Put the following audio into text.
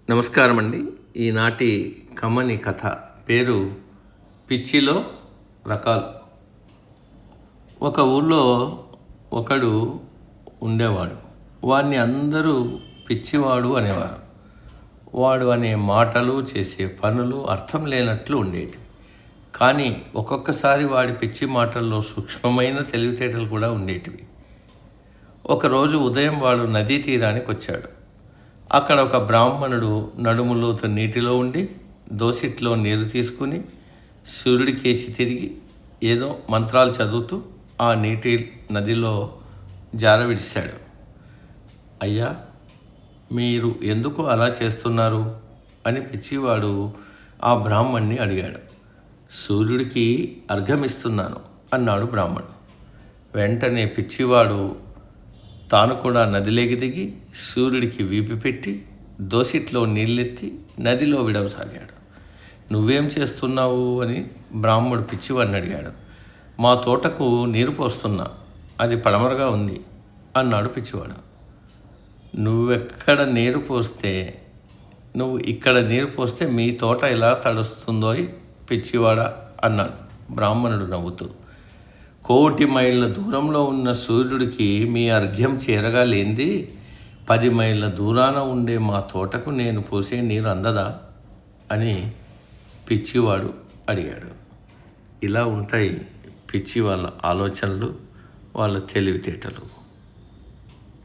నమస్కారం అండి. ఈనాటి కమ్మని కథ పేరు పిచ్చిలో రకాలు. ఒక ఊళ్ళో ఒకడు ఉండేవాడు. వాడిని అందరూ పిచ్చివాడు అనేవారు. వాడు అనే మాటలు, చేసే పనులు అర్థం లేనట్లు ఉండేవి. కానీ ఒక్కొక్కసారి వాడి పిచ్చి మాటల్లో సూక్ష్మమైన తెలివితేటలు కూడా ఉండేటివి. ఒకరోజు ఉదయం వాడు నదీ తీరానికి వచ్చాడు. అక్కడ ఒక బ్రాహ్మణుడు నడుములోతు నీటిలో ఉండి దోసిట్లో నీరు తీసుకుని సూర్యుడికేసి తిరిగి ఏదో మంత్రాలు చదువుతూ ఆ నదిలో జారవిడిశాడు. అయ్యా, మీరు ఎందుకు అలా చేస్తున్నారు అని పిచ్చివాడు ఆ బ్రాహ్మణ్ణి అడిగాడు. సూర్యుడికి అర్ఘమిస్తున్నాను అన్నాడు బ్రాహ్మణుడు. వెంటనే పిచ్చివాడు తాను కూడా నదిలోకి దిగి సూర్యుడికి వీపు పెట్టి దోసిట్లో నీళ్ళెత్తి నదిలో విడవసాగాడు. నువ్వేం చేస్తున్నావు అని బ్రాహ్మణుడు పిచ్చివాడిని అడిగాడు. మా తోటకు నీరు పోస్తున్నా, అది పడమరగా ఉంది అన్నాడు పిచ్చివాడు. నువ్వు ఇక్కడ నీరు పోస్తే మీ తోట ఎలా తడుస్తుందో పిచ్చివాడా అన్నాడు బ్రాహ్మణుడు నవ్వుతూ. 1,000 మైళ్ళ దూరంలో ఉన్న సూర్యుడికి మీ అర్ఘ్యం చేరగా లేనిది 10 మైళ్ళ దూరాన ఉండే మా తోటకు నేను పోసే నీరు అందదా అని పిచ్చివాడు అడిగాడు. ఇలా ఉంటాయి పిచ్చి వాళ్ళ ఆలోచనలు, వాళ్ళ తెలివితేటలు.